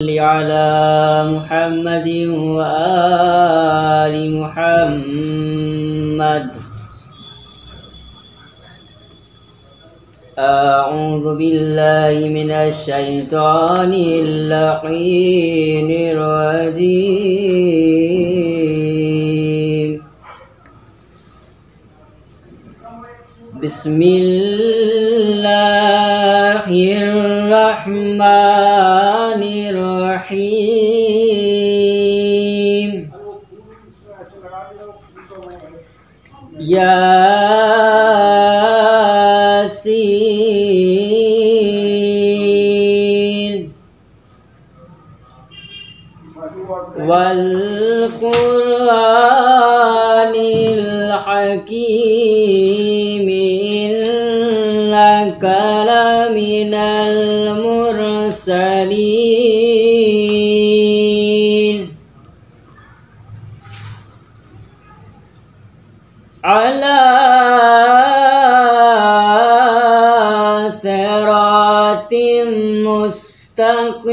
صل على محمد وآل محمد. أعوذ بالله من الشيطان اللعين الرجيم. بسم الله الرحمن الرحيم. ياسين والقرآن الحكيم إنك لمن المرسلين على صراط مستقيم.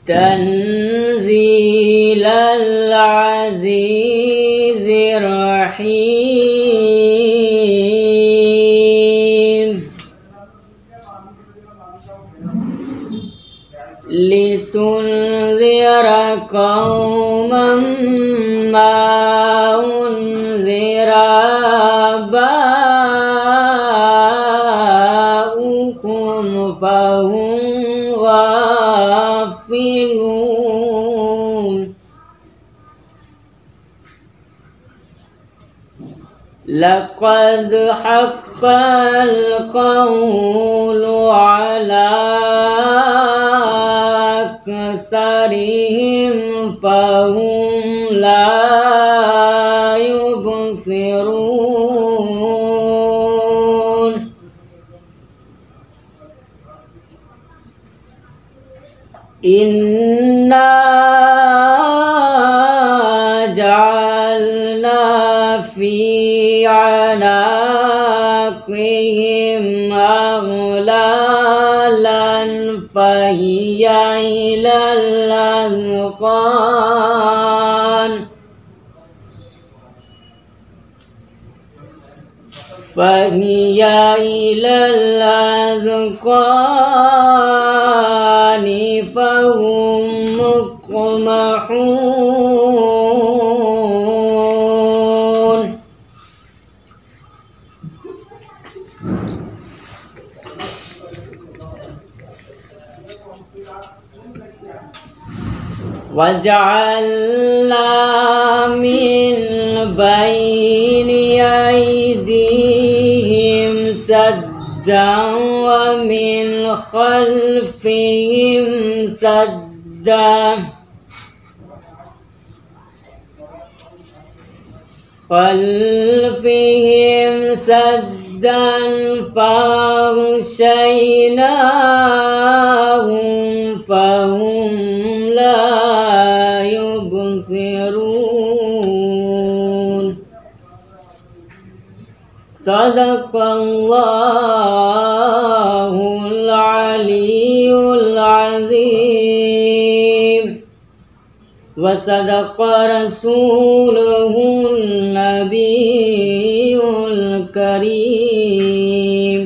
تنزيل العزيز الرحيم. لتنذر قوما ما أنذر آباؤهم فهم غافلون. لقد حق القول على أكثرهم فهم لا يبصرون. إنا جعلنا في أعناقهم أغلالا فهي إلى الأذقان فهم مقمحون. وجعلنا من بين أيديهم سدا ومن خلفهم سدا فأغشيناهم فهم لا يبصرون. صدق الله العلي العظيم وصدق رسوله النبي الكريم.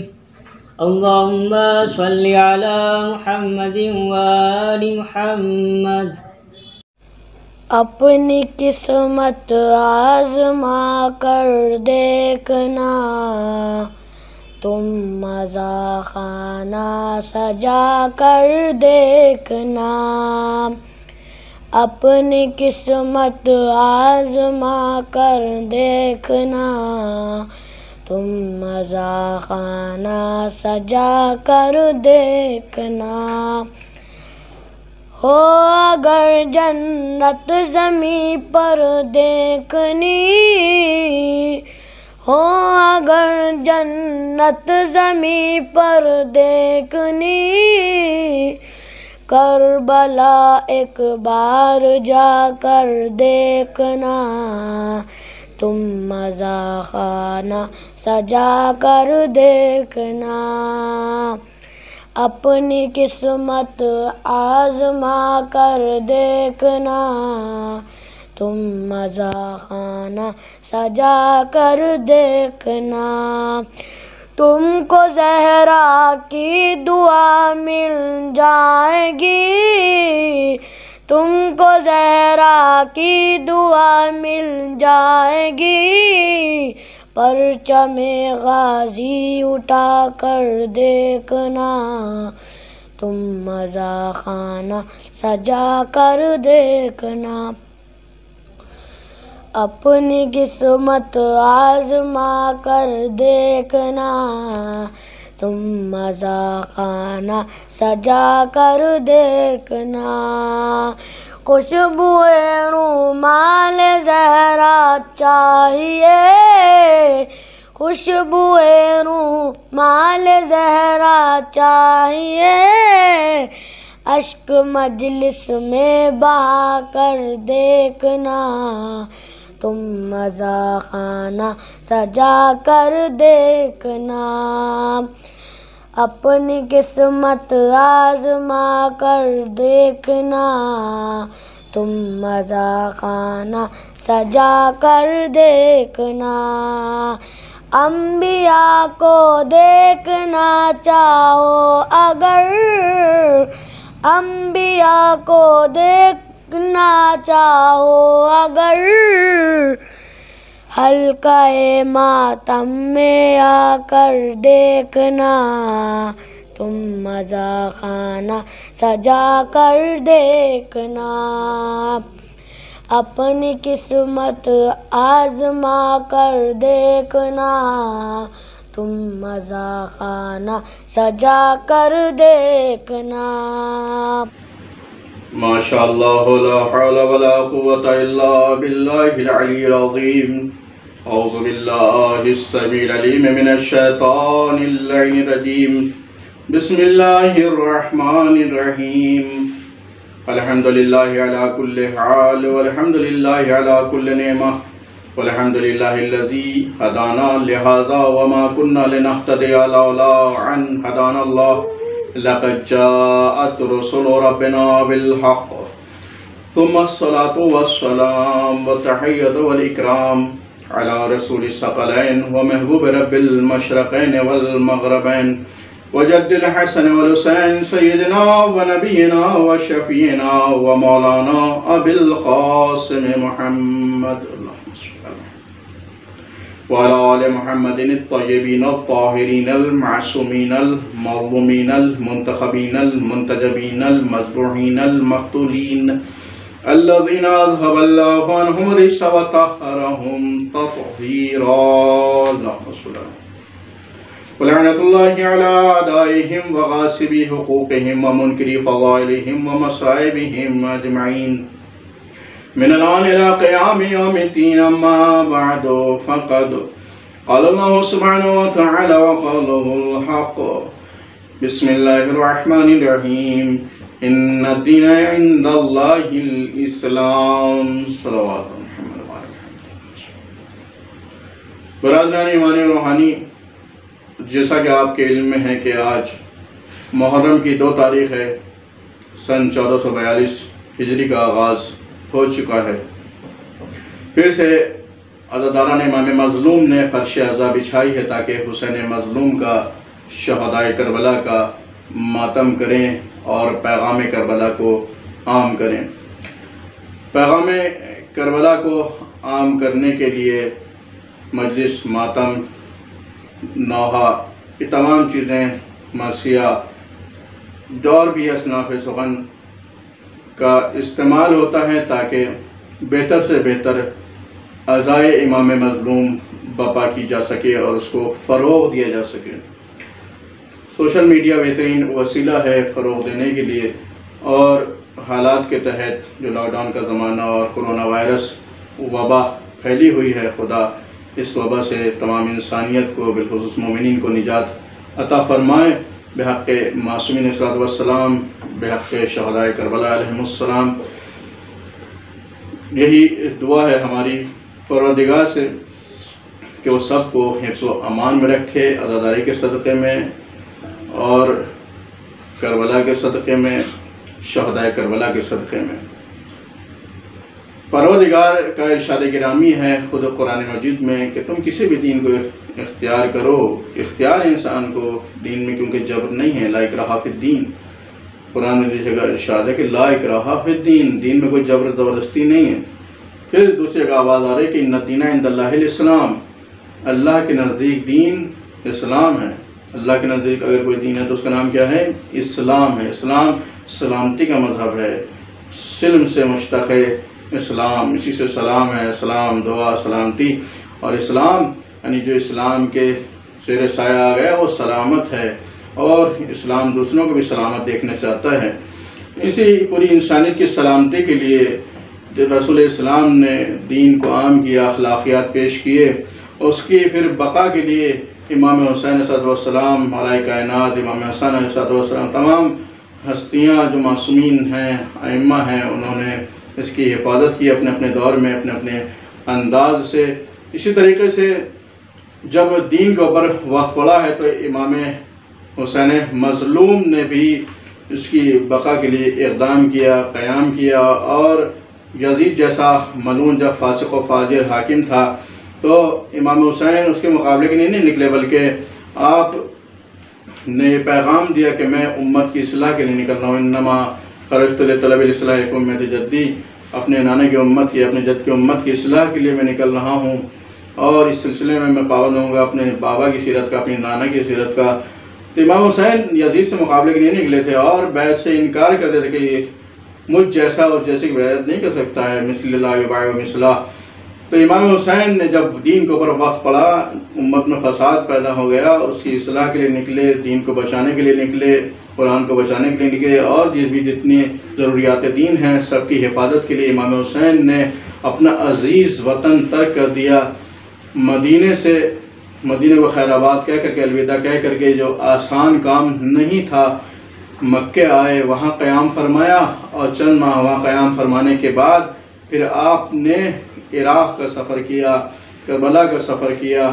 اللهم صل على محمد وآل محمد. اپنی قسمت آزما کر دیکھنا، تم مزہ خانہ سجا کر دیکھنا. اپنی قسمت آزما کر دیکھنا، تم مزہ خانہ سجا کر دیکھنا. ہو اگر جنت زمیں پر دیکھنی، ہو اگر جنت زمیں پر دیکھنی، کربلا ایک بار جا کر دیکھنا. تم مزہ خانہ سجا کر دیکھنا، اپنی قسمت آزما کر دیکھنا، تم مزہ خانہ سجا کر دیکھنا، تم کو زہرا کی دعا مل جائے گی، تم کو زہرا کی دعا مل جائے گی، پرچم غازی اٹھا کر دیکھنا، تم مزہ خانہ سجا کر دیکھنا، اپنی قسمت آزما کر دیکھنا، تم مزہ خانہ سجا کر دیکھنا، خوشبوئے رومال زہرا چاہیے، خوشبوئے رومال زہرا چاہیے، اشک مجلس میں بہا کر دیکھنا، تم مزہ خانہ سجا کر دیکھنا، اپنی قسمت آزما کر دیکھنا، تم مزہ خانہ سجا کر دیکھنا، انبیاء کو دیکھنا چاہو اگر، انبیاء کو دیکھنا چاہو اگر، حلقہ ماتم میں آ کر دیکھنا، تم مزہ خانہ سجا کر دیکھنا، اپنی قسمت آزما کر دیکھنا، تم مزہ خانہ سجا کر دیکھنا۔ ماشاءاللہ لا حول ولا قوة الا باللہ العلی العظیم۔ اعوذ باللہ السمیع العلیم من الشیطان اللعین الرجیم۔ بسم اللہ الرحمن الرحیم۔ الحمدللہ علی کل حال والحمدللہ علی کل نعمہ والحمدللہ الذی ہدانا لہذا وما كنا لنہتدی لولا ان ہدانا اللہ لقد جاءت رسل ربنا بالحق ثم الصلاة والسلام والتحیۃ والاکرام على رسول الثقلین ومحبوب رب المشرقین والمغربین وجد الحسن والحسین سیدنا ونبینا وشفینا ومولانا ابی القاسم محمد وعلى آل محمد الطیبین الطاہرین المعصومین المظلومین المنتخبین المنتجبین المذبوحین المقتولین الذین اذهب اللہ عنہم الرجس وطہرہم تطہیرا اللہم صلی اللہ ولعنت اللہ علی اعدائہم وغاصبی حقوقہم ومنکری فضائلہم ومصائبہم اجمعین من الآن الى قیام یوم الدین اما بعد فقد قال اللہ سبحانہ وتعالی وقوله الحق بسم اللہ الرحمن الرحیم ان الدین عند اللہ الاسلام صلوات محمد وعلیہ برادران ایمان روحانی، جیسا کہ آپ کے علم میں ہے کہ آج محرم کی 2 تاریخ ہے، سن 1442 ہجری کا آغاز ہو چکا ہے۔ پھر سے عزاداران امام مظلوم نے فرش عزا بچھائی ہے تاکہ حسین مظلوم کا، شہدائے کربلا کا ماتم کریں اور پیغام کربلا کو عام کریں۔ پیغام کربلا کو عام کرنے کے لیے مجلس، ماتم، نوحہ، یہ تمام چیزیں، مرثیہ، اور بھی اصناف سخن کا استعمال ہوتا ہے تاکہ بہتر سے بہتر عزائے امام مظلوم برپا کی جا سکے اور اس کو فروغ دیا جا سکے۔ سوشل میڈیا بہترین وسیلہ ہے فروغ دینے کے لیے، اور حالات کے تحت جو لاک ڈاؤن کا زمانہ اور کرونا وائرس وبا پھیلی ہوئی ہے، خدا اس وبا سے تمام انسانیت کو بالخصوص مومنین کو نجات عطا فرمائے، بحق معصومین صلی اللہ علیہ وسلم، بحق شہدائے کربلا علیہ السلام۔ یہی دعا ہے ہماری پروردگار سے کہ وہ سب کو حفظ و امان میں رکھے، عزاداری کے صدقے میں اور کربلا کے صدقے میں، شہدائے کربلا کے صدقے میں۔ پروردگار کا ارشاد گرامی ہے خود قرآن مجید میں کہ تم کسی بھی دین کو اختیار کرو، اختیار انسان کو دین میں، کیونکہ جبر نہیں ہے، لا اکراہ فی الدین۔ قرآن میں جگہ ارشاد ہے کہ لا اکراہ فی الدین، دین میں کوئی جبر زبردستی نہیں ہے۔ پھر دوسری جگہ آواز آ رہی ہے کہ ان الدین عند اللہ الاسلام، اللہ کے نزدیک دین اسلام ہے۔ اللہ کے نزدیک اگر کوئی دین ہے تو اس کا نام کیا ہے؟ اسلام ہے۔ اسلام سلامتی کا مذہب ہے، سلم سے مشتق ہے اسلام، اسی سے سلام ہے، سلام، دعا، سلامتی۔ اور اسلام یعنی جو اسلام کے زیر سایہ آ گیا وہ سلامت ہے، اور اسلام دوسروں کو بھی سلامت دیکھنا چاہتا ہے۔ اسی پوری انسانیت کی سلامتی کے لیے رسول اسلام نے دین کو عام کیا، اخلاقیات پیش کیے، اس کی پھر بقا کے لیے امام حسین علیہ السلام، علیہ کائنات امام حسن علیہ السلام، تمام ہستیاں جو معصومین ہیں، ائمہ ہیں، انہوں نے اس کی حفاظت کی اپنے اپنے دور میں، اپنے اپنے انداز سے۔ اسی طریقے سے جب دین کے اوپر وقت پڑا ہے تو امام حسین مظلوم نے بھی اس کی بقا کے لیے اقدام کیا، قیام کیا، اور یزید جیسا ملعون جب فاسق و فاجر حاکم تھا تو امام حسین اس کے مقابلے کے لیے نہیں نکلے، بلکہ آپ نے یہ پیغام دیا کہ میں امت کی اصلاح کے لیے نکل رہا ہوں، انما خرجت لطلب الاصلاح امت جدی، اپنے نانا کی امت کی، اپنے جد کی امت کی اصلاح کے لیے میں نکل رہا ہوں، اور اس سلسلے میں پابند ہوں گا اپنے بابا کی سیرت کا، اپنی نانا کی سیرت کا۔ تو امام حسین یزید سے مقابلے کے لیے نکلے تھے اور بیعت سے انکار کرتے تھے کہ یہ مجھ جیسا اور جیسے کی بیعت نہیں کر سکتا ہے، مثل اللہ یبایع مثلہ۔ تو امام حسین نے جب دین کے اوپر وقت پڑا، امت میں فساد پیدا ہو گیا، اس کی اصلاح کے لیے نکلے، دین کو بچانے کے لیے نکلے، قرآن کو بچانے کے لیے نکلے، اور بھی جتنی ضروریات دین ہیں سب کی حفاظت کے لیے امام حسین نے اپنا عزیز وطن ترک کر دیا، مدینے کو خیر آباد کہہ کر کے، الوداع کہہ کر کے، جو آسان کام نہیں تھا، مکے آئے، وہاں قیام فرمایا، اور چند ماہ وہاں قیام فرمانے کے بعد پھر آپ نے عراق کا سفر کیا، کربلا کا سفر کیا۔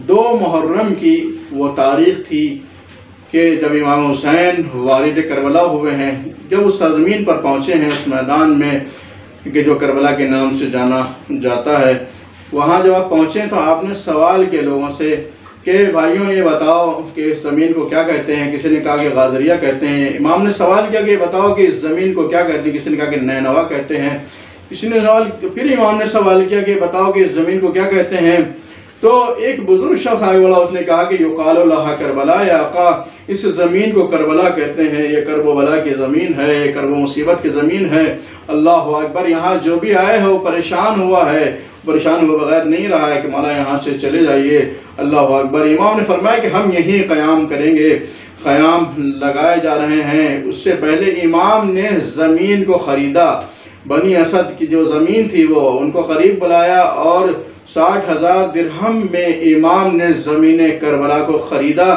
2 محرم کی وہ تاریخ تھی کہ جب امام حسین وارد کربلا ہوئے ہیں، جب اس سرزمین پر پہنچے ہیں، اس میدان میں کہ جو کربلا کے نام سے جانا جاتا ہے، وہاں جب آپ پہنچے تو آپ نے سوال کیا لوگوں سے کہ بھائیوں یہ بتاؤ کہ اس زمین کو کیا کہتے ہیں؟ کسی نے کہا کہ غادریہ کہتے ہیں۔ امام نے سوال کیا کہ یہ بتاؤ کہ اس زمین کو کیا کہتے ہیں؟ کسی نے کہا کہ نینوا کہتے ہیں۔ کسی نے پھر امام نے سوال کیا کہ بتاؤ کہ اس زمین کو کیا کہتے ہیں؟ تو ایک بزرگ شخص آئے والا، اس نے کہا کہ یقال لہا کربلا، یا آقا اس زمین کو کربلا کہتے ہیں، یہ کرب و بلا کی زمین ہے، یہ کرب و مصیبت کی زمین ہے۔ اللہ اکبر، یہاں جو بھی آئے ہے وہ پریشان ہوا ہے، پریشان ہوئے بغیر نہیں رہا ہے کہ مولا یہاں سے چلے جائیے۔ اللہ اکبر۔ امام نے فرمایا کہ ہم یہیں قیام کریں گے۔ قیام لگائے جا رہے ہیں، اس سے پہلے امام نے زمین کو خریدا۔ بنی اسد کی جو زمین تھی وہ ان کو قریب بلایا، اور 60,000 درہم میں امام نے زمین کربلا کو خریدا،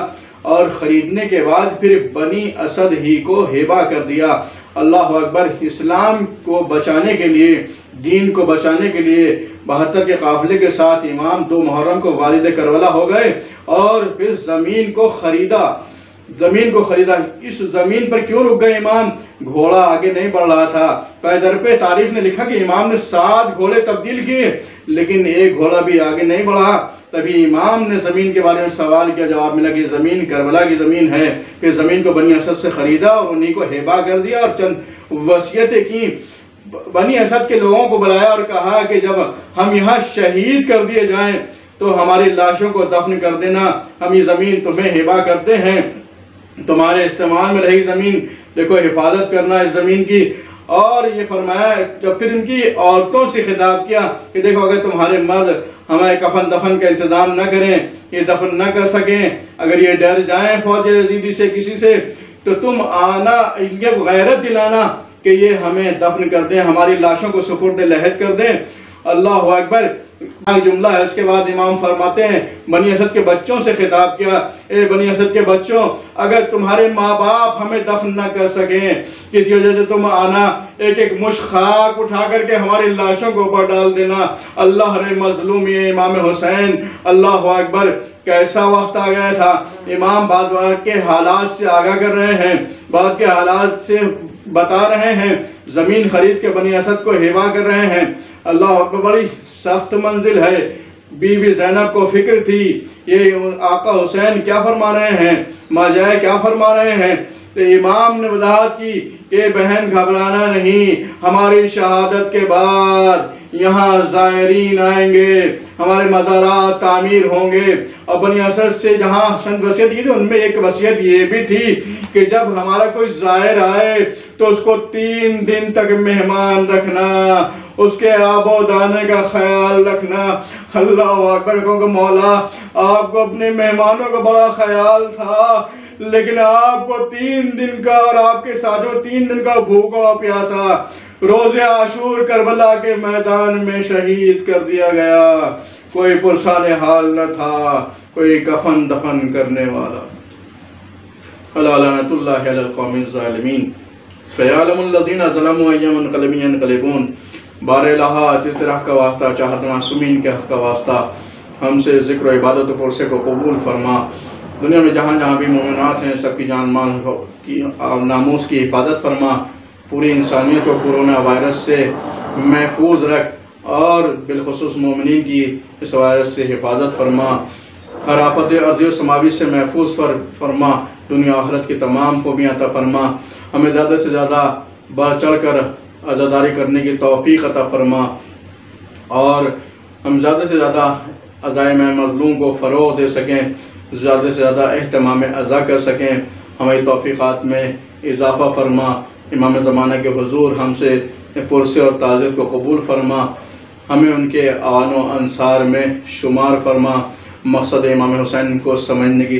اور خریدنے کے بعد پھر بنی اسد ہی کو ہبہ کر دیا۔ اللہ اکبر۔ اسلام کو بچانے کے لیے، دین کو بچانے کے لیے 72 کے قافلے کے ساتھ امام 2 محرم کو والد کربلا ہو گئے، اور پھر زمین کو خریدا۔ اس زمین پر کیوں رک گئے امام؟ گھوڑا آگے نہیں بڑھ رہا تھا۔ پیدر پہ تاریخ نے لکھا کہ امام نے 7 گھوڑے تبدیل کیے، لیکن ایک گھوڑا بھی آگے نہیں بڑھا۔ تبھی امام نے زمین کے بارے میں سوال کیا، جواب ملا کہ زمین کربلا کی زمین ہے۔ پھر زمین کو بنی اسد سے خریدا اور انہیں کو ہبہ کر دیا، اور چند وصیتیں کی۔ بنی اسد کے لوگوں کو بلایا اور کہا کہ جب ہم یہاں شہید کر دیے جائیں تو ہماری لاشوں کو دفن کر دینا، ہم یہ زمین تمہیں ہبہ کرتے ہیں، تمہارے استعمال میں رہی زمین، دیکھو حفاظت کرنا اس زمین کی۔ اور یہ فرمایا، جب پھر ان کی عورتوں سے خطاب کیا کہ دیکھو اگر تمہارے مرد ہمیں کفن دفن کا انتظام نہ کریں، یہ دفن نہ کر سکیں، اگر یہ ڈر جائیں فوج یزیدی سے کسی سے، تو تم آنا، ان کے غیرت دلانا کہ یہ ہمیں دفن کر دیں، ہماری لاشوں کو سپرد لحد کر دیں۔ اللہ اکبر۔ جملہ ہے، اس کے بعد امام فرماتے ہیں بنی اسد کے بچوں سے خطاب کیا، اے بنی اسد کے بچوں، اگر تمہارے ماں باپ ہمیں دفن نہ کر سکیں، کسی وجہ سے تم آنا ایک ایک مشت خاک اٹھا کر کے ہماری لاشوں کو اوپر ڈال دینا۔ اللہ رے مظلوم یہ امام حسین، اللہ اکبر، کیسا وقت آ گیا تھا۔ امام بعد کے حالات سے آگاہ کر رہے ہیں، بعد کے حالات سے بتا رہے ہیں، زمین خرید کے بنی اسد کو ہبا کر رہے ہیں۔ اللہ اکبر، بڑی سخت منزل ہے۔ بی بی زینب کو فکر تھی، یہ آقا حسین کیا فرما رہے ہیں، ماجائے کیا فرما رہے ہیں۔ تو امام نے وضاحت کی کہ بہن گھبرانا نہیں، ہماری شہادت کے بعد یہاں زائرین آئیں گے، ہمارے مزارات تعمیر ہوں گے۔ اور بنی اسد سے جہاں چند وصیت کی تھی، ان میں ایک وصیت یہ بھی تھی کہ جب ہمارا کوئی زائر آئے تو اس کو 3 دن تک مہمان رکھنا، اس کے آب و دانے کا خیال رکھنا۔ اللہ اکبر، کہوں کہ مولا آپ کو اپنے مہمانوں کا بڑا خیال تھا، لیکن آپ کو 3 دن کا اور آپ کے ساتھوں 3 دن کا بھوکا پیاسا روز عاشور کربلا کے میدان میں شہید کر دیا گیا۔ کوئی پرسان حال نہ تھا، کوئی کفن دفن کرنے والا۔ الا لعنۃ اللہ علی القوم الظالمین فیعلم الذین ظلموا ای منقلب ینقلبون۔ بار الہ تیرے حق کا واسطہ، چاہت معصومین کے حق کا واسطہ، ہم سے ذکر و عبادت و پرسے کو قبول فرما۔ دنیا میں جہاں جہاں بھی مومنات ہیں، سب کی جان مال کی ناموس کی حفاظت فرما۔ پوری انسانیت کو کورونا وائرس سے محفوظ رکھ، اور بالخصوص مومنین کی اس وائرس سے حفاظت فرما۔ ہر آفت ارضی و سماوی سے محفوظ فرما۔ دنیا آخرت کی تمام خوبیاں عطا فرما۔ ہمیں زیادہ سے زیادہ بڑھ چڑھ کر عزاداری کرنے کی توفیق عطا فرما، اور ہم زیادہ سے زیادہ عزائم مظلوم کو فروغ دے سکیں، زیادہ سے زیادہ اہتمام عزا کر سکیں۔ ہماری توفیقات میں اضافہ فرما۔ امام زمانہ کے حضور ہم سے پرسے اور تعزیت کو قبول فرما، ہمیں ان کے اعوان و انصار میں شمار فرما۔ مقصد امام حسین کو سمجھنے کی